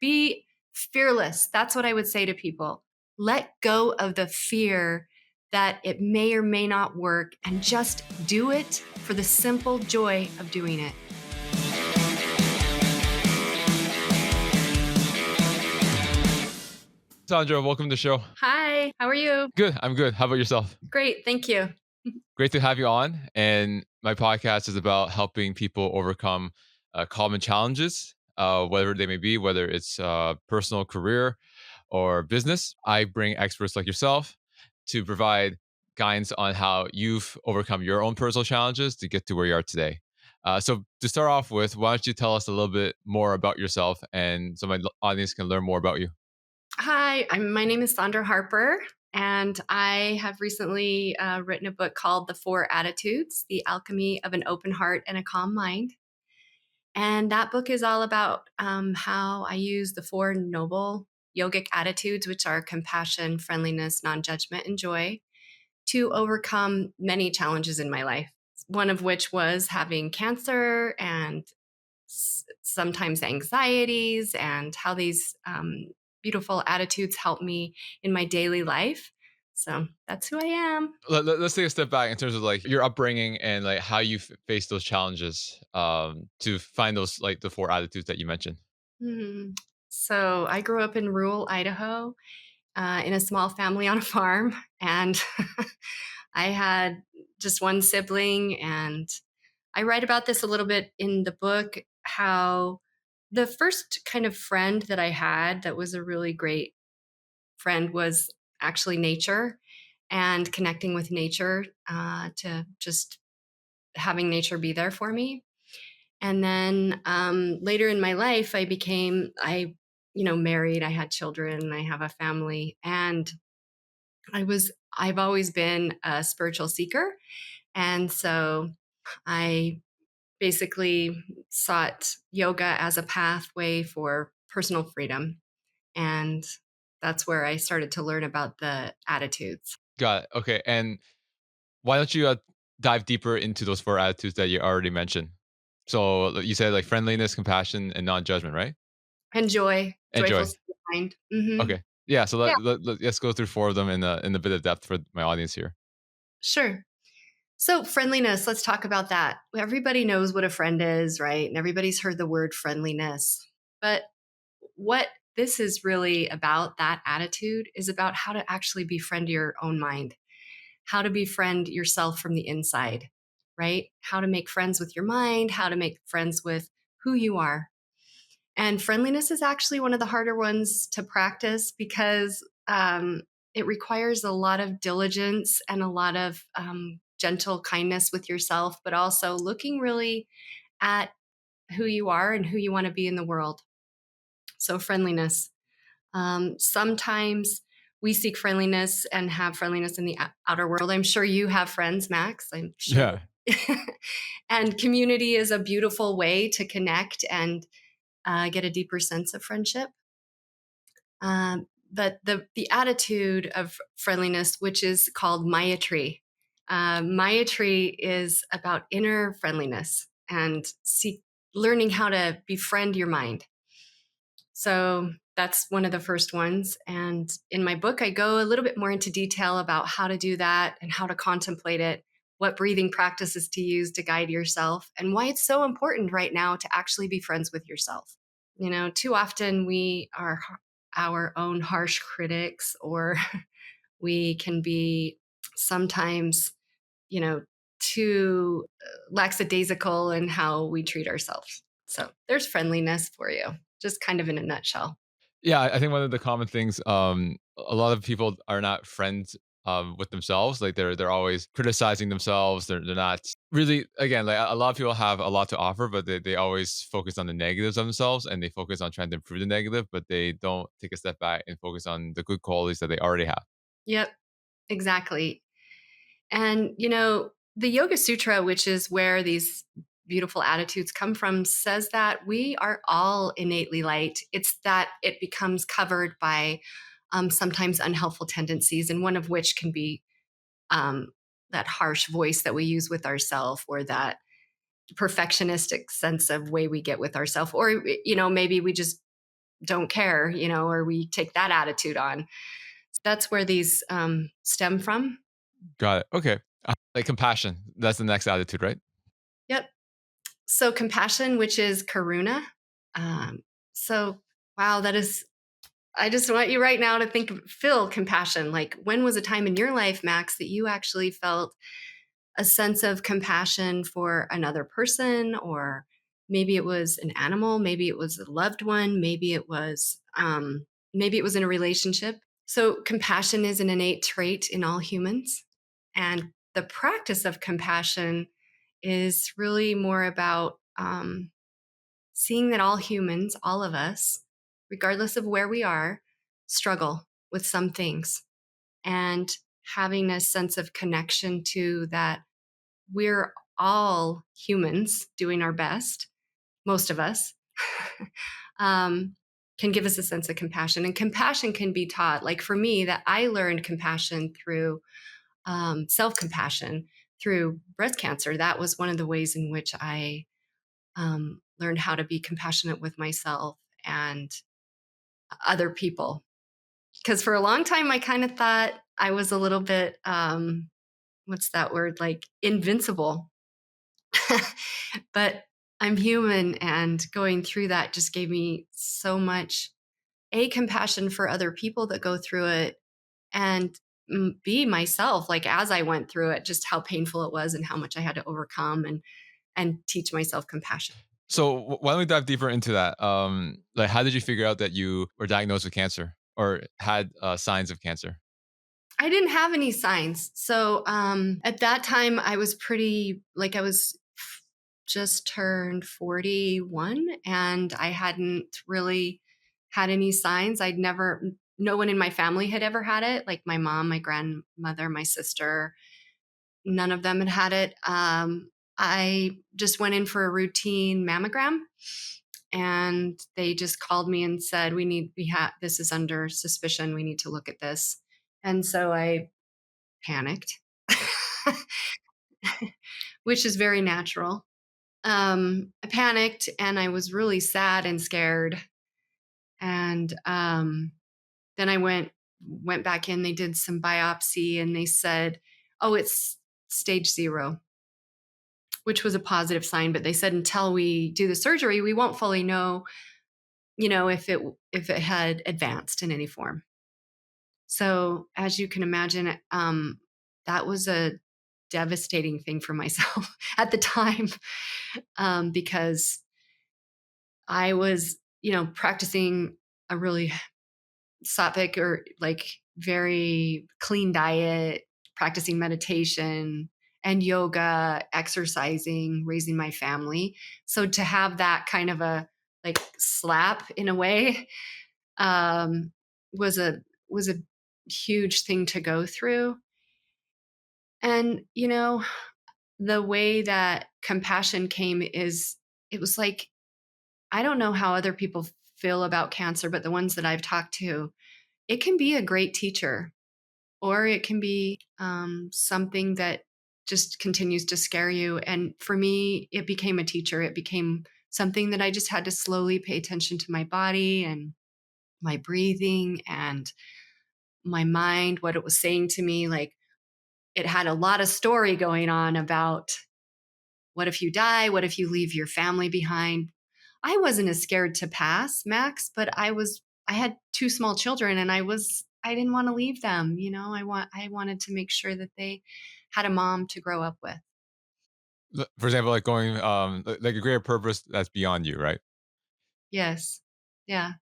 Be fearless. That's what I would say to people. Let go of the fear that it may or may not work and just do it for the simple joy of doing it. Sondra, welcome to the show. Hi, how are you? Good. I'm good. How about yourself? Great, thank you. Great to have you on. And my podcast is about helping people overcome common challenges, whatever they may be, whether it's personal, career, or business. I bring experts like yourself to provide guidance on how you've overcome your own personal challenges to get to where you are today. So, to start off with, why don't you tell us a little bit more about yourself and so my audience can learn more about you? Hi, my name is Sondra Harper, and I have recently written a book called The Four Attitudes: The Alchemy of an Open Heart and a Calm Mind. And that book is all about how I use the four noble yogic attitudes, which are compassion, friendliness, non judgment, and joy, to overcome many challenges in my life. One of which was having cancer and sometimes anxieties, and how these beautiful attitudes help me in my daily life. So that's who I am. Let's take a step back in terms of like your upbringing and like how you face those challenges to find those like the four attitudes that you mentioned. Mhm. So I grew up in rural Idaho, in a small family on a farm, and I had just one sibling. And I write about this a little bit in the book, how the first kind of friend that I had that was a really great friend was actually nature, and connecting with nature, to just having nature be there for me. And then later in my life, married, I had children, I have a family, and I've always been a spiritual seeker. And so I basically sought yoga as a pathway for personal freedom. And that's where I started to learn about the attitudes. Got it. Okay. And why don't you dive deeper into those four attitudes that you already mentioned? So you said like friendliness, compassion, and non-judgment, right? And joy, And joyful joy. state of mind. Hmm. Okay. Yeah. So Yeah, let's go through four of them in a bit of depth for my audience here. sure. So, friendliness, let's talk about that. Everybody knows what a friend is, right? And everybody's heard the word friendliness. But what this is really about, that attitude, is about how to actually befriend your own mind, how to befriend yourself from the inside, right? How to make friends with your mind, how to make friends with who you are. And friendliness is actually one of the harder ones to practice, because it requires a lot of diligence and a lot of gentle kindness with yourself, but also looking really at who you are and who you want to be in the world. So, friendliness. Sometimes we seek friendliness and have friendliness in the outer world. I'm sure you have friends, Max. I'm sure. Yeah. And community is a beautiful way to connect and get a deeper sense of friendship. But the attitude of friendliness, which is called Mayatri, Mayatri is about inner friendliness and learning how to befriend your mind. So that's one of the first ones. And in my book, I go a little bit more into detail about how to do that and how to contemplate it, what breathing practices to use to guide yourself, and why it's so important right now to actually be friends with yourself. Too often we are our own harsh critics, or we can be sometimes, you know, too lackadaisical in how we treat ourselves. So there's friendliness for you, just kind of in a nutshell. Yeah, I think one of the common things, a lot of people are not friends with themselves. Like they're always criticizing themselves. They're not really, again, like a lot of people have a lot to offer, but they always focus on the negatives of themselves and they focus on trying to improve the negative, but they don't take a step back and focus on the good qualities that they already have. Yep, exactly. And, the Yoga Sutra, which is where these beautiful attitudes come from, says that we are all innately light. It's that it becomes covered by sometimes unhelpful tendencies, and one of which can be um, that harsh voice that we use with ourselves, or that perfectionistic sense of way we get with ourselves, or maybe we just don't care, or we take that attitude on. That's where these stem from. Got it. Okay. Like compassion. That's the next attitude, right? Yep. So compassion, which is karuna. Um, so wow, that is. I just want you right now to feel compassion. Like, when was a time in your life, Max, that you actually felt a sense of compassion for another person, or maybe it was an animal, maybe it was a loved one, maybe it was in a relationship. So compassion is an innate trait in all humans, and the practice of compassion is really more about seeing that all humans, all of us, regardless of where we are, struggle with some things, and having a sense of connection to that we're all humans doing our best, most of us, um, can give us a sense of compassion. And compassion can be taught. Like for me, that I learned compassion through self compassion through breast cancer. That was one of the ways in which I learned how to be compassionate with myself and other people. Because for a long time, I kind of thought I was a little bit, what's that word, like invincible. But I'm human, and going through that just gave me so much compassion for other people that go through it, and B, myself, like as I went through it, just how painful it was and how much I had to overcome, and teach myself compassion. So why don't we dive deeper into that? Like, how did you figure out that you were diagnosed with cancer or had signs of cancer? I didn't have any signs. So at that time, I was just turned 41, and I hadn't really had any signs. No one in my family had ever had it. Like my mom, my grandmother, my sister, none of them had had it. I just went in for a routine mammogram, and they just called me and said, this is under suspicion. We need to look at this. And so I panicked, which is very natural. I panicked, and I was really sad and scared. And then I went back in. They did some biopsy, and they said, "Oh, it's stage 0," which was a positive sign. But they said until we do the surgery, we won't fully know, if it had advanced in any form. So, as you can imagine, that was a devastating thing for myself at the time, because I was, practicing a really sattvic, or like very clean diet, practicing meditation and yoga, exercising, raising my family. So to have that kind of a like slap in a way, um, was a huge thing to go through. And the way that compassion came is, it was like, I don't know how other people feel about cancer, but the ones that I've talked to, it can be a great teacher, or it can be something that just continues to scare you. And for me, it became a teacher. It became something that I just had to slowly pay attention to my body and my breathing and my mind, what it was saying to me. Like, it had a lot of story going on about, what if you die? What if you leave your family behind? I wasn't as scared to pass, Max, but I had two small children, and I didn't want to leave them. I wanted to make sure that they had a mom to grow up with. For example, like going like a greater purpose that's beyond you, right? Yes. Yeah.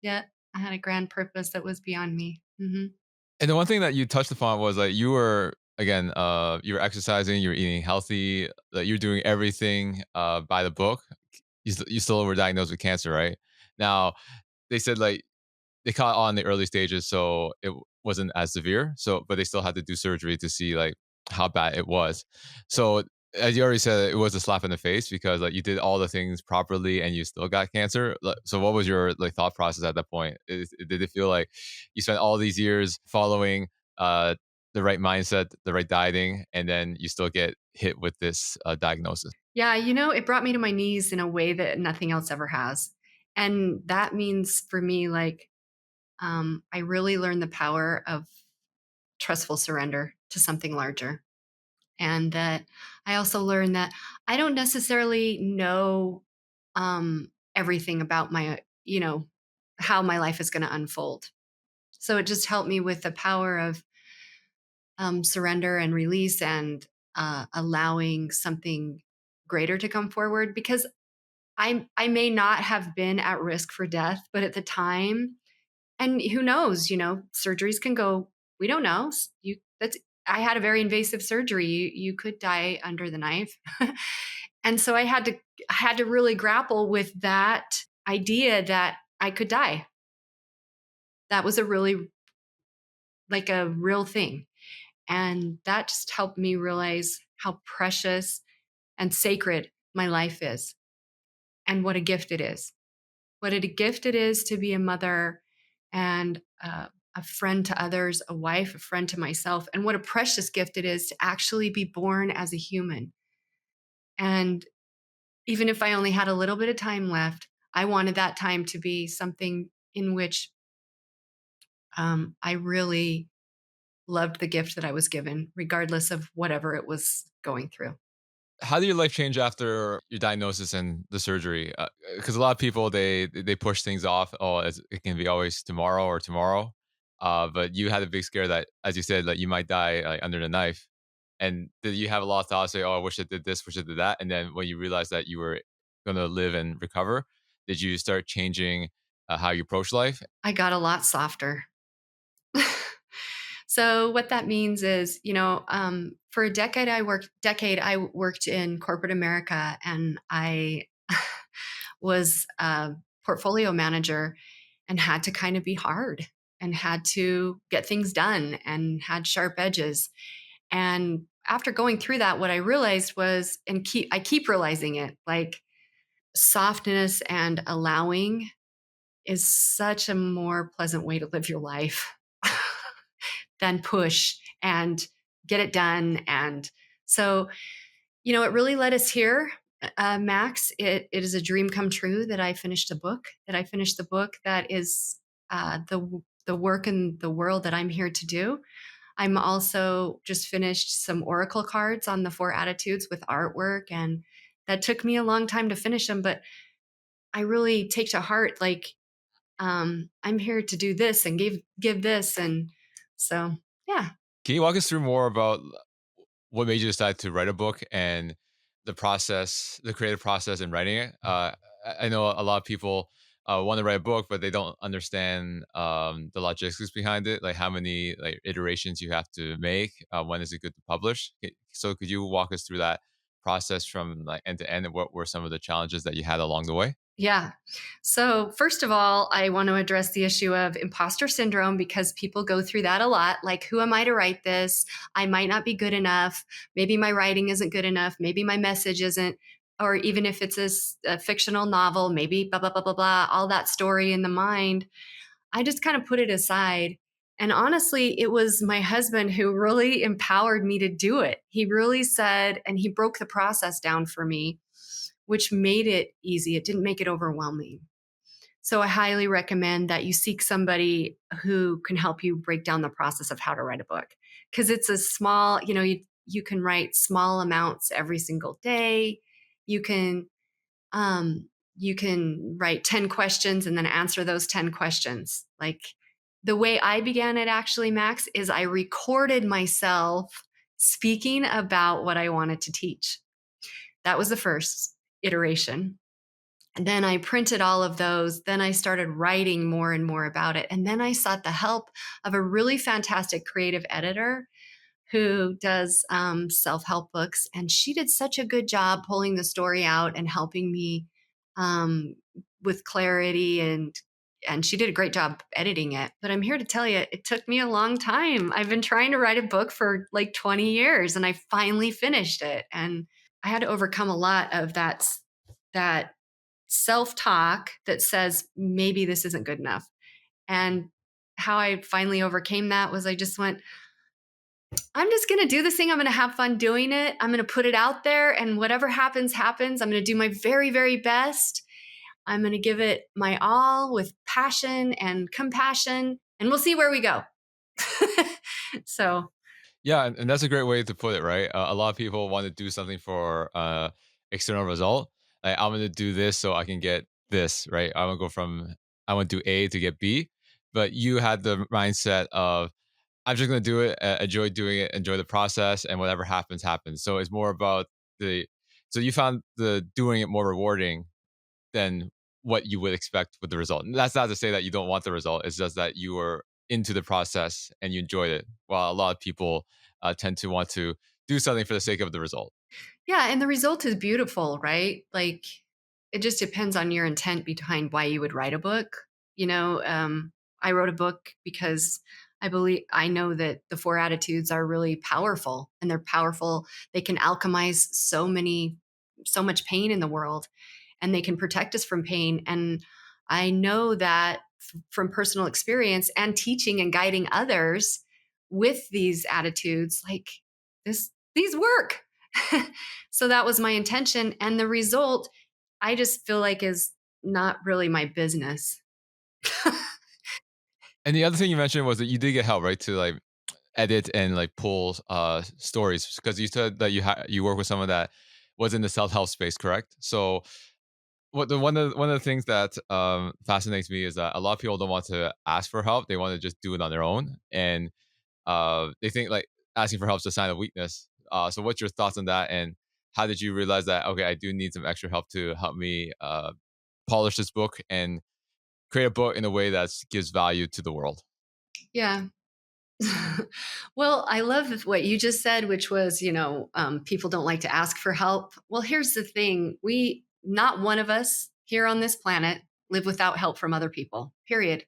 Yeah. I had a grand purpose that was beyond me. And the one thing that you touched upon was like you were again, you were exercising, you were eating healthy, like you're doing everything by the book. You still were diagnosed with cancer, right? Now they said like they caught on the early stages, so it wasn't as severe. So, but they still had to do surgery to see like how bad it was. So, as you already said, it was a slap in the face because like you did all the things properly and you still got cancer. So, what was your like thought process at that point? Did it feel like you spent all these years following uh, the right mindset, the right dieting, and then you still get hit with this diagnosis? Yeah. It brought me to my knees in a way that nothing else ever has. And that means for me, like, I really learned the power of trustful surrender to something larger. And that I also learned that I don't necessarily know everything about how my life is going to unfold. So it just helped me with the power of surrender and release and allowing something greater to come forward, because I may not have been at risk for death, but at the time, and who knows, surgeries can go, we don't know. I had a very invasive surgery. You could die under the knife. And so I had to really grapple with that idea that I could die. That was a really, like, a real thing. And that just helped me realize how precious and sacred my life is, and what a gift it is. What a gift it is to be a mother, and a friend to others, a wife, a friend to myself, and what a precious gift it is to actually be born as a human. And even if I only had a little bit of time left, I wanted that time to be something in which I really loved the gift that I was given, regardless of whatever it was going through. How did your life change after your diagnosis and the surgery? Because a lot of people they push things off. Oh, it can be always tomorrow or tomorrow. But you had a big scare that, as you said, like you might die like, under the knife. And did you have a lot of thoughts? Say, oh, I wish I did this, wish I did that. And then when you realized that you were going to live and recover, did you start changing how you approach life? I got a lot softer. So what that means is, for a decade I worked in corporate America, and I was a portfolio manager and had to kind of be hard and had to get things done and had sharp edges. And after going through that, what I realized was, and I keep realizing it, like, softness and allowing is such a more pleasant way to live your life than push and get it done. And so, it really led us here, Max. It is a dream come true that I finished a book, that is the work in the world that I'm here to do. I'm also just finished some oracle cards on the four attitudes with artwork, and that took me a long time to finish them, but I really take to heart, like, I'm here to do this and give this. And so, yeah. Can you walk us through more about what made you decide to write a book and the process, the creative process in writing it? I know a lot of people want to write a book, but they don't understand the logistics behind it, like how many like iterations you have to make. When is it good to publish? So, could you walk us through that process from like end to end, and what were some of the challenges that you had along the way? Yeah. So, first of all, I want to address the issue of imposter syndrome, because people go through that a lot. Like, who am I to write this? I might not be good enough. Maybe my writing isn't good enough. Maybe my message isn't. Or even if it's a fictional novel, maybe blah, blah, blah, blah, blah, all that story in the mind. I just kind of put it aside. And honestly, it was my husband who really empowered me to do it. He really said, and he broke the process down for me, which made it easy. It didn't make it overwhelming. So I highly recommend that you seek somebody who can help you break down the process of how to write a book, because it's a small, you can write small amounts every single day. You can you can write 10 questions and then answer those 10 questions. Like, the way I began it, actually, Max, is I recorded myself speaking about what I wanted to teach. That was the first iteration. And then I printed all of those. Then I started writing more and more about it. And then I sought the help of a really fantastic creative editor who does self help books. And she did such a good job pulling the story out and helping me um, with clarity. And she did a great job editing it. But I'm here to tell you, it took me a long time. I've been trying to write a book for like 20 years, and I finally finished it. And I had to overcome a lot of that self-talk that says maybe this isn't good enough. And how I finally overcame that was, I just went, I'm just going to do this thing. I'm going to have fun doing it. I'm going to put it out there, and whatever happens happens. I'm going to do my very, very best. I'm going to give it my all with passion and compassion, and we'll see where we go. So, Yeah, and that's a great way to put it, right? A lot of people want to do something for external result. Like I'm going to do this so I can get this, right? I want to go from I want to do A to get B, but you had the mindset of I'm just going to do it, enjoy doing it, enjoy the process, and whatever happens, happens. So it's more about the. So you found the doing it more rewarding than what you would expect with the result. And that's not to say that you don't want the result. It's just that you were into the process and you enjoyed it. While a lot of people tend to want to do something for the sake of the result. yeah, and the result is beautiful, right? Like, it just depends on your intent behind why you would write a book. You know, I wrote a book because I know that the four attitudes are really powerful, and they're powerful. They can alchemize so much pain in the world, and they can protect us from pain. And I know that from personal experience and teaching and guiding others with these attitudes, like these work. So that was my intention. And the result, I just feel like is not really my business. And the other thing you mentioned was that you did get help, right, to like edit and like pull stories because you said that you work with someone that was in the self help space, correct? So one of the things that fascinates me is that a lot of people don't want to ask for help; they want to just do it on their own, and they think like asking for help is a sign of weakness. So, what's your thoughts on that? And how did you realize that? Okay, I do need some extra help to help me polish this book and create a book in a way that gives value to the world. Yeah. Well, I love what you just said, which was, people don't like to ask for help. Well, here's the thing: not one of us here on this planet live without help from other people, period.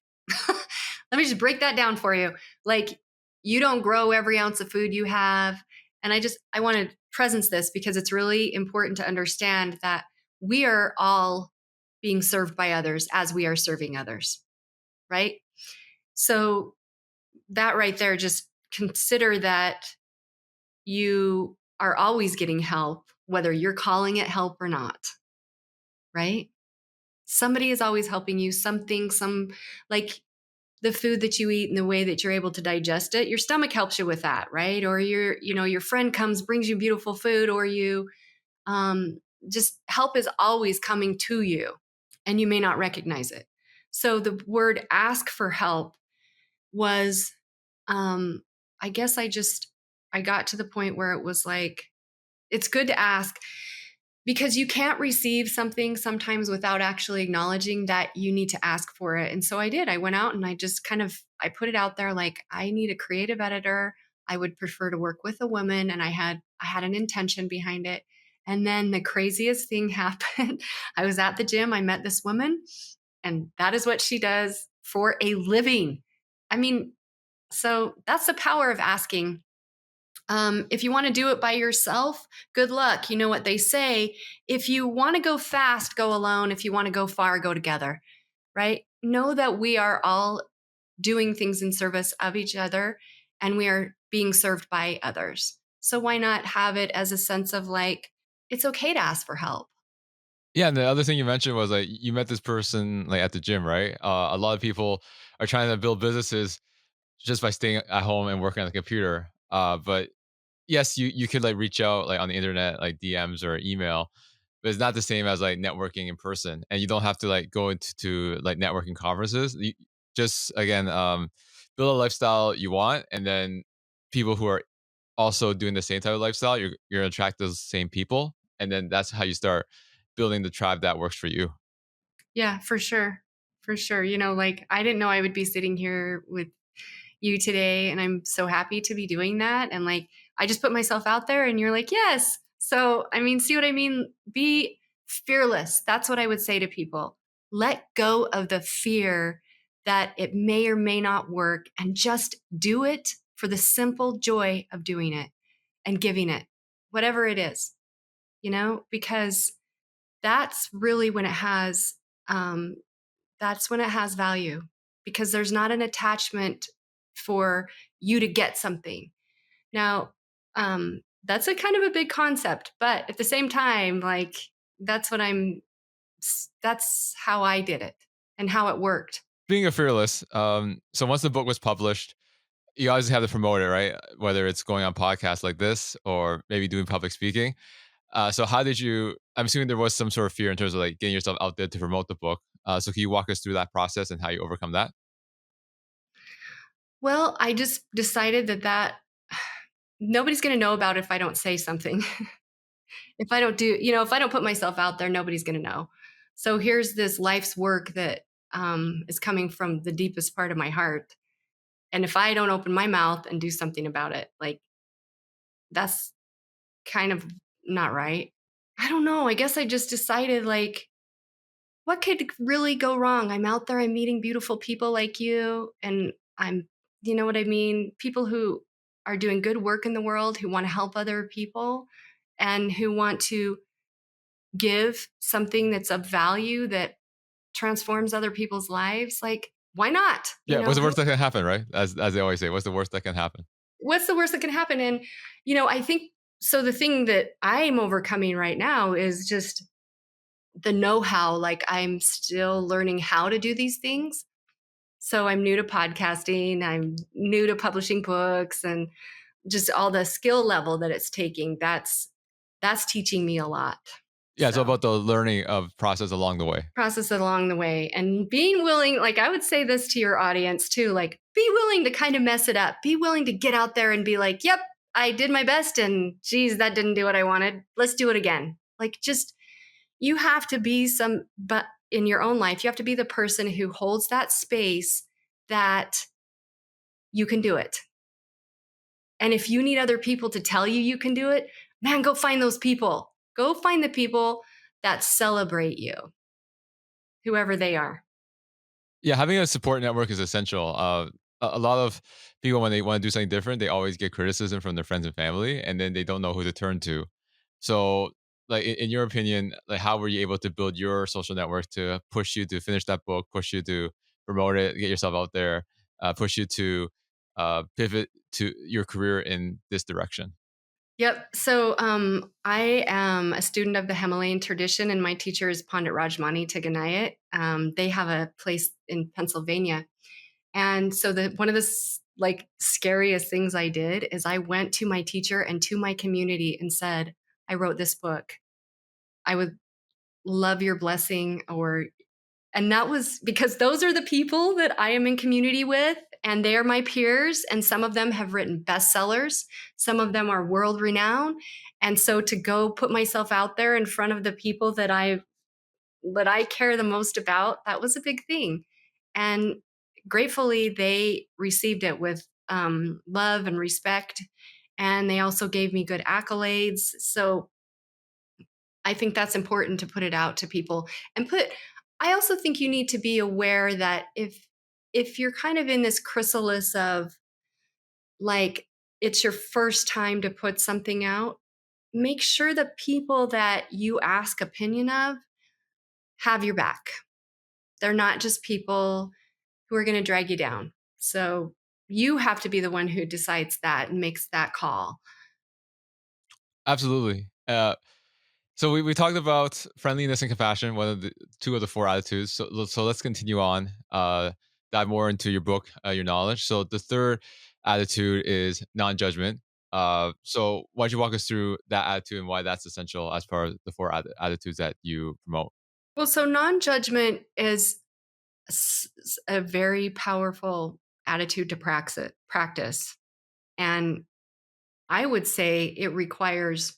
Let me just break that down for you. Like, you don't grow every ounce of food you have. And I want to presence this because it's really important to understand that we are all being served by others as we are serving others, right? So, that right there, just consider that you are always getting help, whether you're calling it help or not, right? Somebody is always helping you, like the food that you eat and the way that you're able to digest it, your stomach helps you with that, right? Or your friend comes, brings you beautiful food, or um, just help is always coming to you and you may not recognize it. So the word ask for help was, um, I guess I got to the point where it was like, it's good to ask because you can't receive something sometimes without actually acknowledging that you need to ask for it. And so I did. I went out and I just I put it out there like, I need a creative editor. I would prefer to work with a woman, and I had an intention behind it. And then the craziest thing happened. I was at the gym, I met this woman, and that is what she does for a living. I mean, so that's the power of asking. If you want to do it by yourself, good luck. You know what they say. If you want to go fast, go alone. If you want to go far, go together, right? Know that we are all doing things in service of each other and we are being served by others. So why not have it as a sense of like, it's okay to ask for help? Yeah, and the other thing you mentioned was like you met this person like at the gym, right? A lot of people are trying to build businesses just by staying at home and working on the computer. But yes, you could like reach out like on the internet, like DMs or email, but it's not the same as like networking in person. And you don't have to like go into like networking conferences. You just again build a lifestyle you want, and then people who are also doing the same type of lifestyle, you're gonna attract those same people, and then that's how you start building the tribe that works for you. Yeah, for sure. For sure. Like, I didn't know I would be sitting here with you today, and I'm so happy to be doing that. And like, I just put myself out there and you're like, yes. So I mean, see what I mean? Be fearless. That's what I would say to people. Let go of the fear that it may or may not work, and just do it for the simple joy of doing it and giving it, whatever it is, because that's really when it has um, that's when it has value, because there's not an attachment for you to get something. Now, that's a kind of a big concept, but at the same time, like, that's what I'm that's how I did it and how it worked. Being a fearless, so once the book was published, you always have to promote it, right? Whether it's going on podcasts like this or maybe doing public speaking. So how did you? I'm assuming there was some sort of fear in terms of like getting yourself out there to promote the book. So can you walk us through that process and how you overcome that? Well, I just decided that nobody's going to know about it if I don't say something. If I don't do, if I don't put myself out there, nobody's going to know. So here's this life's work that is coming from the deepest part of my heart. And if I don't open my mouth and do something about it, like that's kind of not right. I don't know. I guess I just decided like, what could really go wrong? I'm out there, I'm meeting beautiful people like you, and I'm, you know what I mean? People who are doing good work in the world, who want to help other people, and who want to give something that's of value that transforms other people's lives. Like, why not? Yeah, what's the worst that can happen, right? As they always say, what's the worst that can happen? What's the worst that can happen? And, I think so. The thing that I'm overcoming right now is just the know how. Like, I'm still learning how to do these things. So I'm new to podcasting, I'm new to publishing books, and just all the skill level that it's taking. That's teaching me a lot. Yeah, it's all So about the learning of process along the way. process it along the way and being willing, like I would say this to your audience too, like be willing to kind of mess it up. Be willing to get out there and be like, yep, I did my best and geez, that didn't do what I wanted. Let's do it again. Like just you have to be but in your own life, you have to be the person who holds that space that you can do it. And if you need other people to tell you you can do it, man, go find those people. Go find the people that celebrate you, whoever they are. Yeah, having a support network is essential. A lot of people, when they want to do something different, they always get criticism from their friends and family, and then they don't know who to turn to. So, like in your opinion, like how were you able to build your social network to push you to finish that book, push you to promote it, get yourself out there, push you to pivot to your career in this direction? Yep. So I am a student of the Himalayan tradition, and my teacher is Pandit Rajmani Tiganayat. They have a place in Pennsylvania. And so one of the like scariest things I did is I went to my teacher and to my community and said, I wrote this book. I would love your blessing, or and that was because those are the people that I am in community with, and they are my peers. And some of them have written bestsellers, some of them are world renowned. And so to go put myself out there in front of the people that I care the most about, that was a big thing. And gratefully, they received it with love and respect. And they also gave me good accolades. So I think that's important to put it out to people and I also think you need to be aware that if you're kind of in this chrysalis of like it's your first time to put something out, make sure the people that you ask opinion of have your back. They're not just people who are going to drag you down. So you have to be the one who decides that and makes that call. Absolutely. So we talked about friendliness and compassion, one of the two of the four attitudes. So let's continue on. Dive more into your book, your knowledge. So the third attitude is non-judgment. So why don't you walk us through that attitude and why that's essential as part of the four attitudes that you promote? Well, so non-judgment is a very powerful attitude to practice. And I would say it requires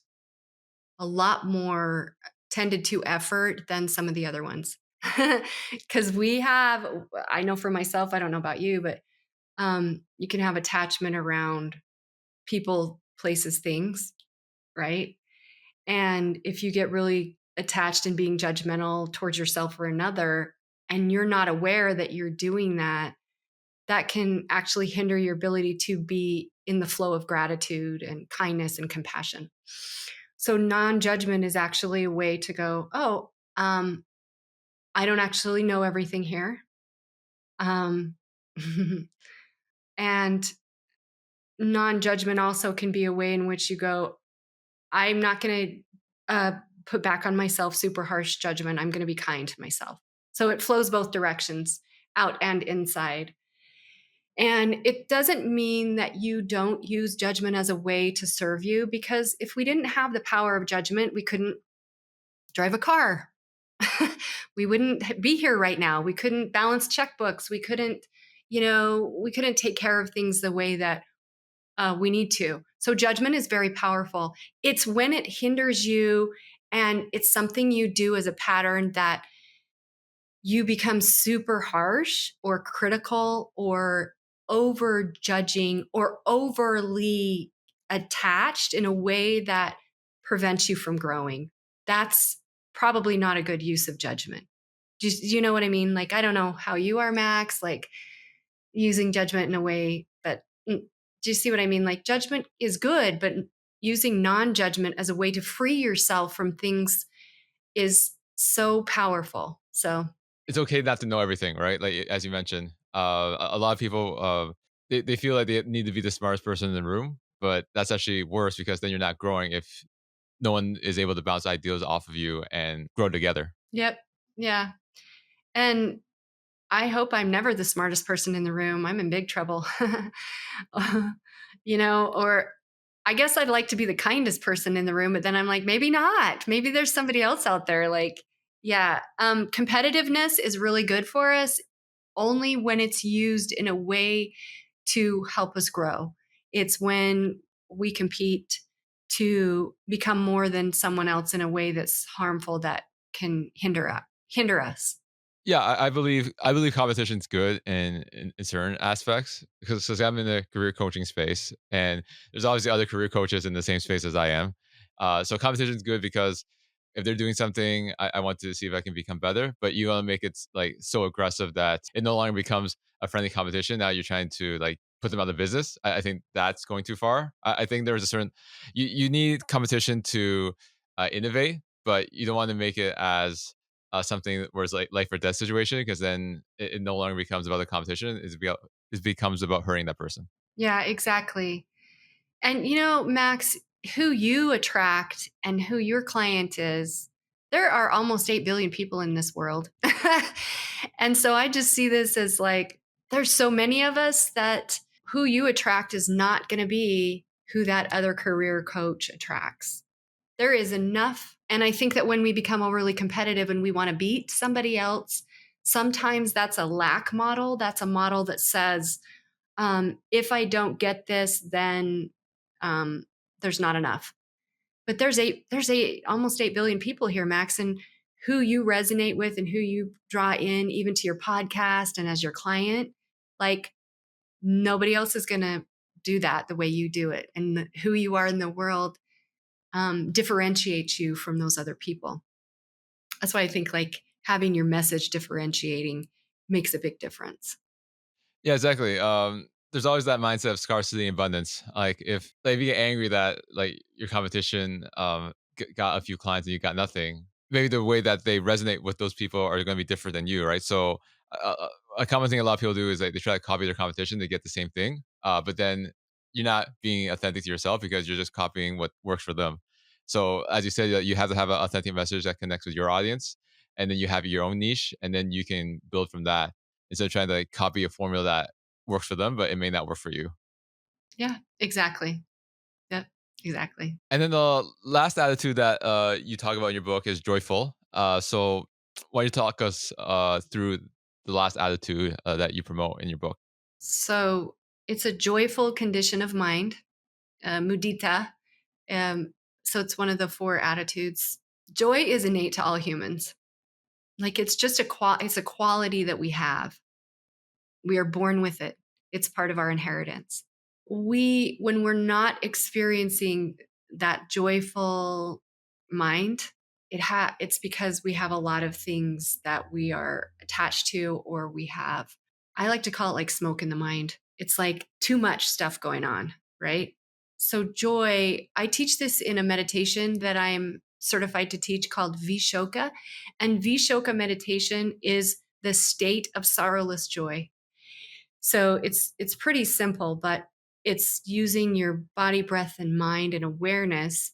a lot more tended to effort than some of the other ones. Because I know for myself, I don't know about you, but you can have attachment around people, places, things, right? And if you get really attached and being judgmental towards yourself or another, and you're not aware that you're doing that, that can actually hinder your ability to be in the flow of gratitude and kindness and compassion. So non-judgment is actually a way to go, oh, I don't actually know everything here. Um, and non-judgment also can be a way in which you go, I'm not going to put back on myself super harsh judgment. I'm going to be kind to myself. So it flows both directions, out and inside. And it doesn't mean that you don't use judgment as a way to serve you, because if we didn't have the power of judgment, we couldn't drive a car. We wouldn't be here right now. We couldn't balance checkbooks. We couldn't take care of things the way that we need to. So judgment is very powerful. It's when it hinders you and it's something you do as a pattern that you become super harsh or critical or over judging or overly attached in a way that prevents you from growing. That's probably not a good use of judgment. Do you know what I mean? Like, I don't know how you are, Max, like using judgment in a way, but do you see what I mean? Like, judgment is good, but using non judgment as a way to free yourself from things is so powerful. So, It's okay not to know everything, right? Like as you mentioned, a lot of people they feel like they need to be the smartest person in the room, but that's actually worse because then you're not growing if no one is able to bounce ideas off of you and grow together. yep. Yeah. And I hope I'm never the smartest person in the room. I'm in big trouble. Or I guess I'd like to be the kindest person in the room, but then I'm like, maybe not. Maybe there's somebody else out there. Like, yeah, competitiveness is really good for us only when it's used in a way to help us grow. It's when we compete to become more than someone else in a way that's harmful that can hinder us. Yeah, I believe competition's good in certain aspects because I'm in the career coaching space and there's obviously other career coaches in the same space as I am. So competition's good because if they're doing something, I want to see if I can become better. But you want to make it like so aggressive that it no longer becomes a friendly competition. Now you're trying to like put them out of business. I think that's going too far. I think there's a certain you need competition to innovate, but you don't want to make it as something where it's like life or death situation because then it no longer becomes about the competition. It becomes about hurting that person. Yeah, exactly. And Max, who you attract and who your client is, there are almost 8 billion people in this world. And so I just see this as like, there's so many of us that who you attract is not going to be who that other career coach attracts. There is enough. And I think that when we become overly competitive and we want to beat somebody else, sometimes that's a lack model. That's a model that says, if I don't get this, then um, there's not enough. But there's almost 8 billion people here, Max, and who you resonate with and who you draw in, even to your podcast and as your client, like nobody else is going to do that the way you do it, and who you are in the world differentiates you from those other people. That's why I think like having your message differentiating makes a big difference. Yeah, exactly. There's always that mindset of scarcity and abundance. Like if you get angry that like your competition got a few clients and you got nothing, maybe the way that they resonate with those people are going to be different than you, right? So a common thing a lot of people do is like they try to copy their competition to get the same thing, but then you're not being authentic to yourself because you're just copying what works for them. So as you said, you have to have an authentic message that connects with your audience, and then you have your own niche, and then you can build from that instead of trying to like copy a formula that works for them, but it may not work for you. Yeah, exactly. Yep, exactly. And then the last attitude that you talk about in your book is joyful. So why don't you talk us through the last attitude that you promote in your book? So it's a joyful condition of mind, mudita. Um, so it's one of the four attitudes. Joy is innate to all humans. Like it's just it's a quality that we have. We are born with it. It's part of our inheritance. When we're not experiencing that joyful mind, it's because we have a lot of things that we are attached to, or we have, I like to call it like smoke in the mind. It's like too much stuff going on, right? So joy, I teach this in a meditation that I'm certified to teach called Vishoka. And Vishoka meditation is the state of sorrowless joy. So it's pretty simple, but it's using your body, breath, and mind and awareness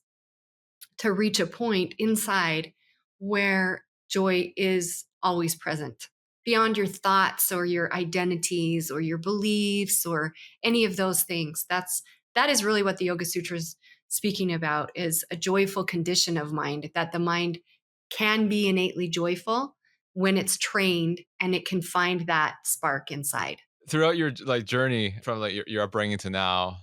to reach a point inside where joy is always present beyond your thoughts or your identities or your beliefs or any of those things. That is really what the Yoga Sutras speaking about, is a joyful condition of mind, that the mind can be innately joyful when it's trained and it can find that spark inside. Throughout your like journey from like your upbringing to now,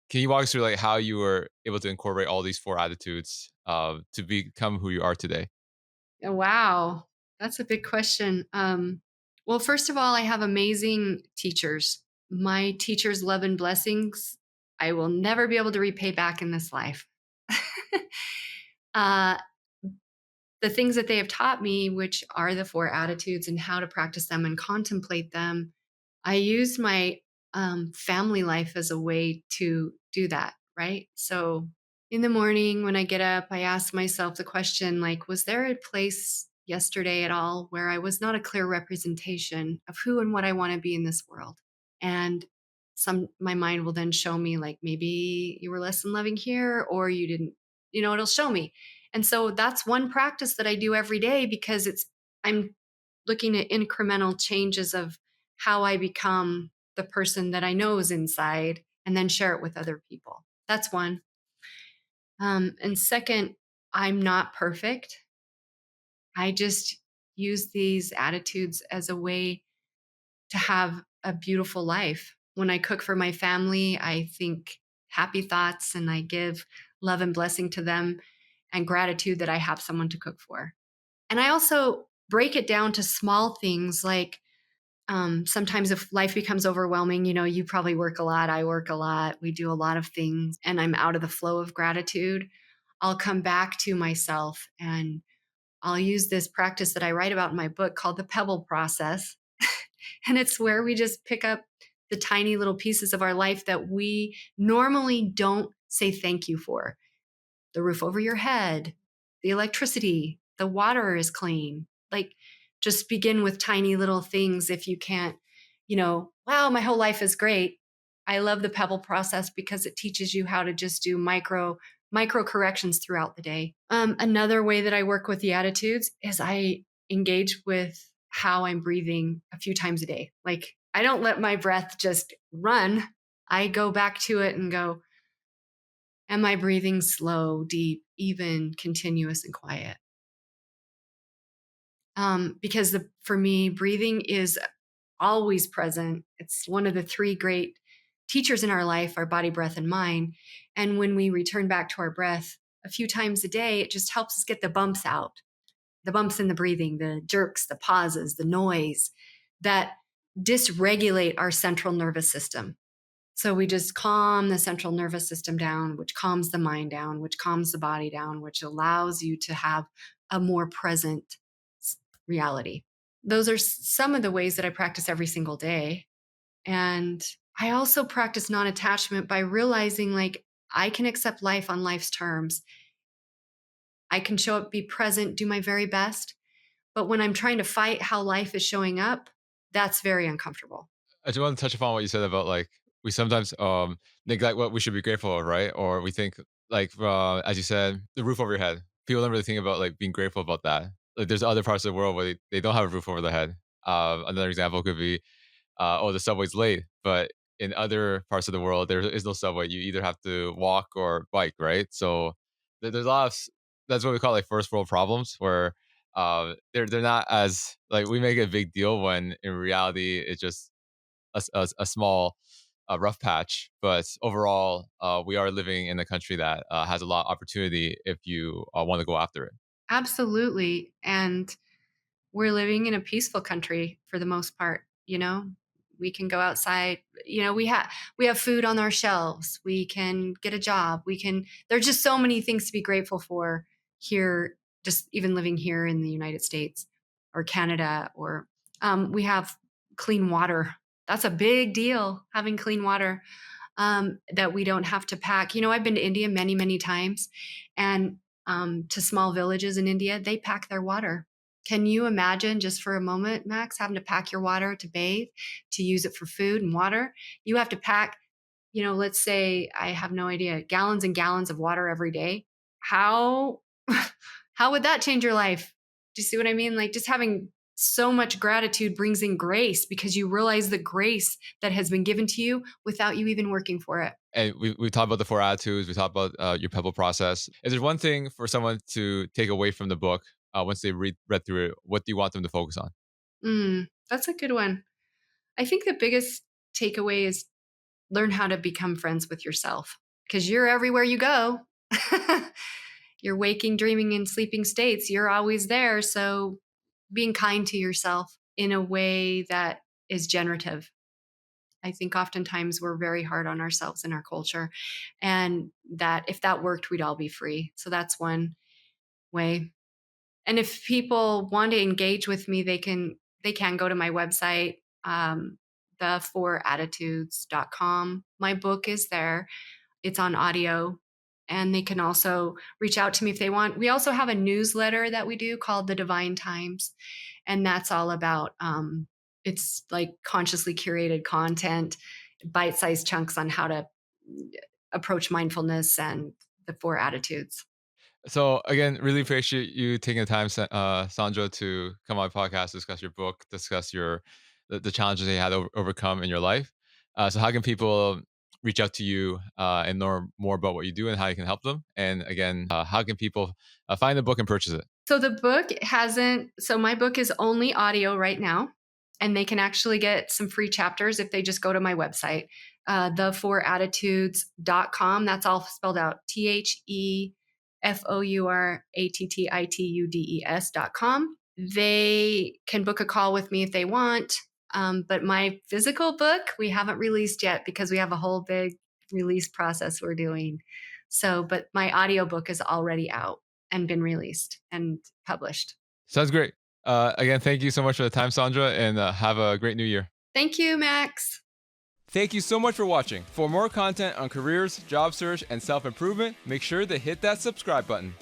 can you walk us through like how you were able to incorporate all these four attitudes to become who you are today? Oh, wow. That's a big question. Well, first of all, I have amazing teachers. My teachers' love and blessings, I will never be able to repay back in this life. uh, the things that they have taught me, which are the four attitudes and how to practice them and contemplate them, I used my family life as a way to do that. Right. So in the morning when I get up, I ask myself the question, like, was there a place yesterday at all where I was not a clear representation of who and what I want to be in this world? And my mind will then show me, like, maybe you were less than loving here, or you didn't, it'll show me. And so that's one practice that I do every day, because I'm looking at incremental changes of how I become the person that I know is inside, and then share it with other people. That's one. And second, I'm not perfect. I just use these attitudes as a way to have a beautiful life. When I cook for my family, I think happy thoughts and I give love and blessing to them and gratitude that I have someone to cook for. And I also break it down to small things like, sometimes if life becomes overwhelming, you probably work a lot, I work a lot, we do a lot of things, and I'm out of the flow of gratitude, I'll come back to myself and I'll use this practice that I write about in my book called the pebble process. And it's where we just pick up the tiny little pieces of our life that we normally don't say thank you for. The roof over your head, the electricity, the water is clean. Like, just begin with tiny little things. If you can't, wow, my whole life is great. I love the pebble process because it teaches you how to just do micro corrections throughout the day. Another way that I work with the attitudes is I engage with how I'm breathing a few times a day. Like, I don't let my breath just run. I go back to it and go, am I breathing slow, deep, even, continuous, and quiet? Because for me, breathing is always present. It's one of the three great teachers in our life, our body, breath, and mind. And when we return back to our breath a few times a day, it just helps us get the bumps out, the bumps in the breathing, the jerks, the pauses, the noise that dysregulate our central nervous system. So we just calm the central nervous system down, which calms the mind down, which calms the body down, which allows you to have a more present reality. Those are some of the ways that I practice every single day. And I also practice non attachment by realizing, like, I can accept life on life's terms. I can show up, be present, do my very best. But when I'm trying to fight how life is showing up, that's very uncomfortable. I just want to touch upon what you said about like we sometimes neglect what we should be grateful of, right? Or we think like as you said, the roof over your head. People don't really think about like being grateful about that. Like there's other parts of the world where they don't have a roof over their head. Another example could be oh, the subway's late, but in other parts of the world there is no subway. You either have to walk or bike, right? So there's a lot of that's what we call like first world problems where they're not as like we make a big deal when in reality it's just a small rough patch. But overall, we are living in a country that has a lot of opportunity if you want to go after it. Absolutely. And we're living in a peaceful country for the most part. We can go outside, we have food on our shelves, we can get a job, there's just so many things to be grateful for here, just even living here in the United States or Canada, or we have clean water. That's a big deal, having clean water, that we don't have to pack. I've been to India many, many times, and to small villages in India, they pack their water. Can you imagine, just for a moment, Max, having to pack your water to bathe, to use it for food and water? You have to pack, let's say, I have no idea, gallons and gallons of water every day. how how would that change your life? Do you see what I mean? Like, just having so much gratitude brings in grace because you realize the grace that has been given to you without you even working for it. And we talked about the four attitudes. We talked about your pebble process. Is there one thing for someone to take away from the book once they read through it? What do you want them to focus on? That's a good one. I think the biggest takeaway is learn how to become friends with yourself because you're everywhere you go. You're waking, dreaming, and sleeping states. You're always there. So being kind to yourself in a way that is generative. I think oftentimes we're very hard on ourselves in our culture. And that if that worked, we'd all be free. So that's one way. And if people want to engage with me, they can go to my website, the4attitudes.com. My book is there. It's on audio. And they can also reach out to me if they want. We also have a newsletter that we do called The Divine Times. And that's all about it's like consciously curated content, bite-sized chunks on how to approach mindfulness and the four attitudes. So again, really appreciate you taking the time, Sandra, to come on my podcast, discuss your book, discuss the challenges they had to overcome in your life. So how can people reach out to you and learn more about what you do and how you can help them? And again, how can people find the book and purchase it? So the book hasn't, so my book is only audio right now, and they can actually get some free chapters if they just go to my website, the4attitudes.com. That's all spelled out TheFourattitudes.com. They can book a call with me if they want. But my physical book, we haven't released yet because we have a whole big release process we're doing. So, but my audiobook is already out and been released and published. Sounds great. Again, thank you so much for the time, Sandra, and have a great new year. Thank you, Max. Thank you so much for watching. For more content on careers, job search, and self-improvement, make sure to hit that subscribe button.